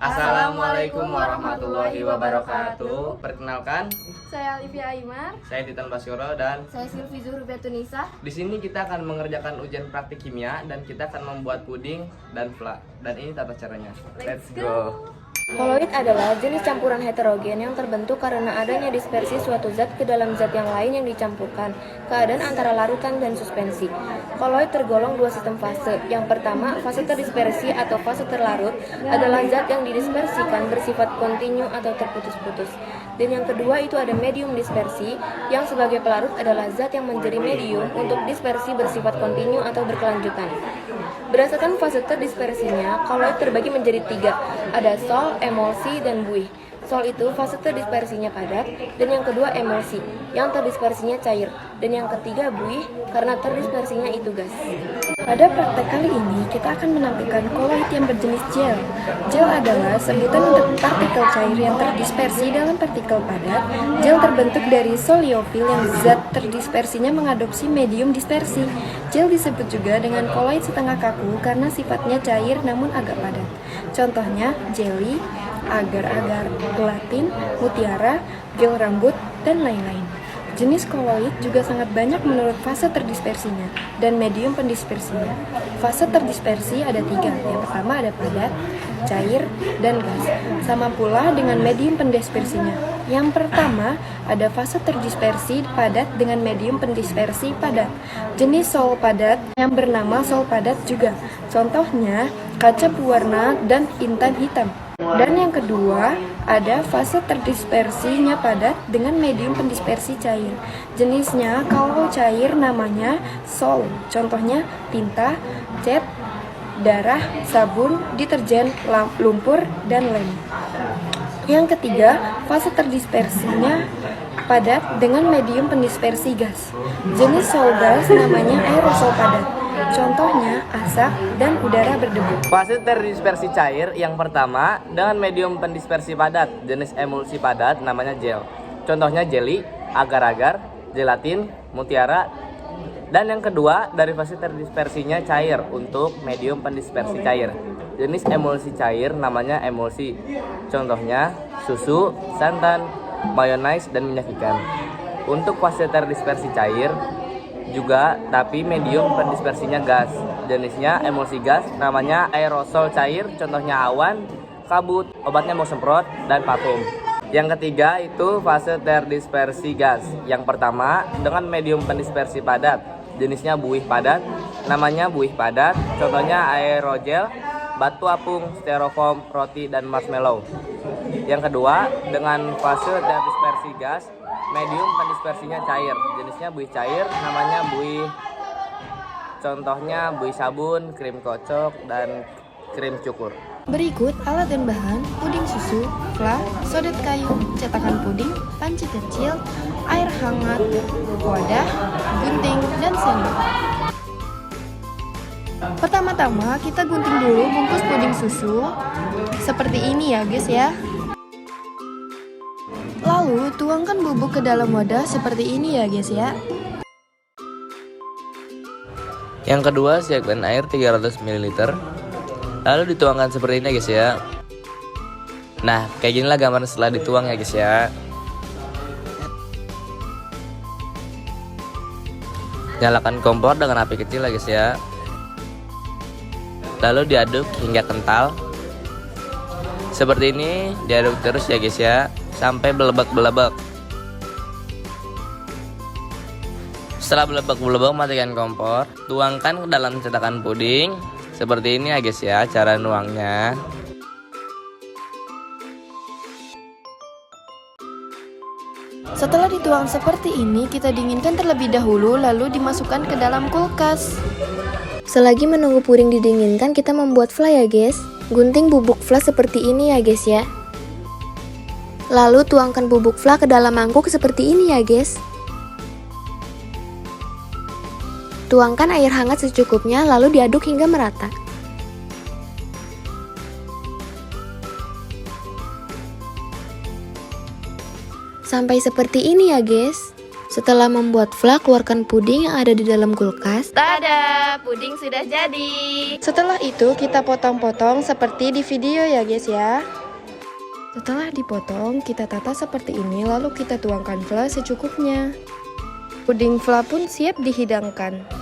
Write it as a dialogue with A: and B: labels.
A: Assalamualaikum warahmatullahi wabarakatuh. Perkenalkan,
B: Saya Olivia Aymar.
A: saya Titan Baskoro dan
B: Saya Silvi Zuhrubiatunisa.
A: di sini kita akan mengerjakan ujian praktik kimia dan kita akan membuat puding dan fla. Dan ini tata caranya. Let's go.
B: Koloid adalah jenis campuran heterogen yang terbentuk karena adanya dispersi suatu zat ke dalam zat yang lain yang dicampurkan. Keadaan antara larutan dan suspensi. Koloid tergolong dua sistem fase. Yang pertama, fase terdispersi atau fase terlarut adalah zat yang didispersikan bersifat kontinu atau terputus-putus. Dan yang kedua itu ada medium dispersi, yang sebagai pelarut adalah zat yang menjadi medium untuk dispersi bersifat kontinu atau berkelanjutan. Berdasarkan fase terdispersinya, koloid terbagi menjadi tiga, ada sol, emulsi, dan buih. Sol itu fase terdispersinya padat, dan yang kedua emulsi, yang terdispersinya cair, dan yang ketiga buih, karena terdispersinya itu gas. Pada praktek kali ini, kita akan menampilkan koloid yang berjenis gel. Gel adalah sebutan untuk partikel cair yang terdispersi dalam partikel padat. Gel terbentuk dari soliofil yang zat terdispersinya mengadopsi medium dispersi. Gel disebut juga dengan koloid setengah kaku karena sifatnya cair namun agak padat. Contohnya jelly, agar-agar, gelatin, mutiara, gel rambut, dan lain-lain. Jenis koloid juga sangat banyak menurut fase terdispersinya dan medium pendispersinya. Fase terdispersi ada tiga, yang pertama ada padat, cair, dan gas. Sama pula dengan medium pendispersinya. Yang pertama ada fase terdispersi padat dengan medium pendispersi padat. Jenis sol padat yang bernama sol padat juga. Contohnya kaca berwarna dan intan hitam. Dan yang kedua, ada fase terdispersinya padat dengan medium pendispersi cair. Jenisnya kalau cair namanya sol. Contohnya tinta, cat, darah, sabun, deterjen, lumpur, dan lem. Yang ketiga, fase terdispersinya padat dengan medium pendispersi gas. Jenis sol gas namanya aerosol padat. Contohnya asap dan udara berdebu.
A: Fase terdispersi cair yang pertama dengan medium pendispersi padat, jenis emulsi padat namanya gel. Contohnya jelly, agar-agar, gelatin, mutiara. Dan yang kedua dari fase terdispersinya cair untuk medium pendispersi cair. Jenis emulsi cair namanya emulsi. Contohnya susu, santan, mayonaise, dan minyak ikan. Untuk fase terdispersi cair juga tapi medium pendispersinya gas. Jenisnya emulsi gas namanya aerosol cair. Contohnya awan, kabut, obatnya mau semprot, dan parfum. Yang ketiga itu fase terdispersi gas. Yang pertama dengan medium pendispersi padat. Jenisnya buih padat, namanya buih padat. Contohnya aerogel, batu apung, styrofoam, roti, dan marshmallow. Yang kedua dengan fase terdispersi gas, medium pendispersinya cair. Jenisnya buih cair, namanya buih. Contohnya buih sabun, krim kocok, dan krim cukur.
B: Berikut alat dan bahan: puding susu, fla, sodet kayu, cetakan puding, panci kecil, air hangat, wadah, gunting, dan sendok. Pertama-tama kita gunting dulu bungkus puding susu seperti ini ya guys ya. Lalu tuangkan bubuk ke dalam wadah seperti ini ya guys ya.
A: Yang kedua siapkan air 300 ml. Lalu dituangkan seperti ini ya guys ya. Nah kayak ginilah gambar setelah dituang ya guys ya. Nyalakan kompor dengan api kecil ya guys ya. Lalu diaduk hingga kental. Seperti ini diaduk terus ya guys ya, sampai belebek-belebek. Setelah belebek-belebek matikan kompor. Tuangkan ke dalam cetakan puding. Seperti ini ya guys ya cara nuangnya.
B: Setelah dituang seperti ini, kita dinginkan terlebih dahulu lalu dimasukkan ke dalam kulkas. Selagi menunggu puding didinginkan, kita membuat fla ya guys. Gunting bubuk fla seperti ini ya guys ya. Lalu tuangkan bubuk fla ke dalam mangkuk seperti ini ya guys. Tuangkan air hangat secukupnya lalu diaduk hingga merata. Sampai seperti ini ya guys. Setelah membuat fla, keluarkan puding yang ada di dalam kulkas.
C: Tada, puding sudah jadi.
D: Setelah itu kita potong-potong seperti di video ya guys ya.
B: Setelah dipotong, kita tata seperti ini, lalu kita tuangkan fla secukupnya.
D: Puding fla pun siap dihidangkan.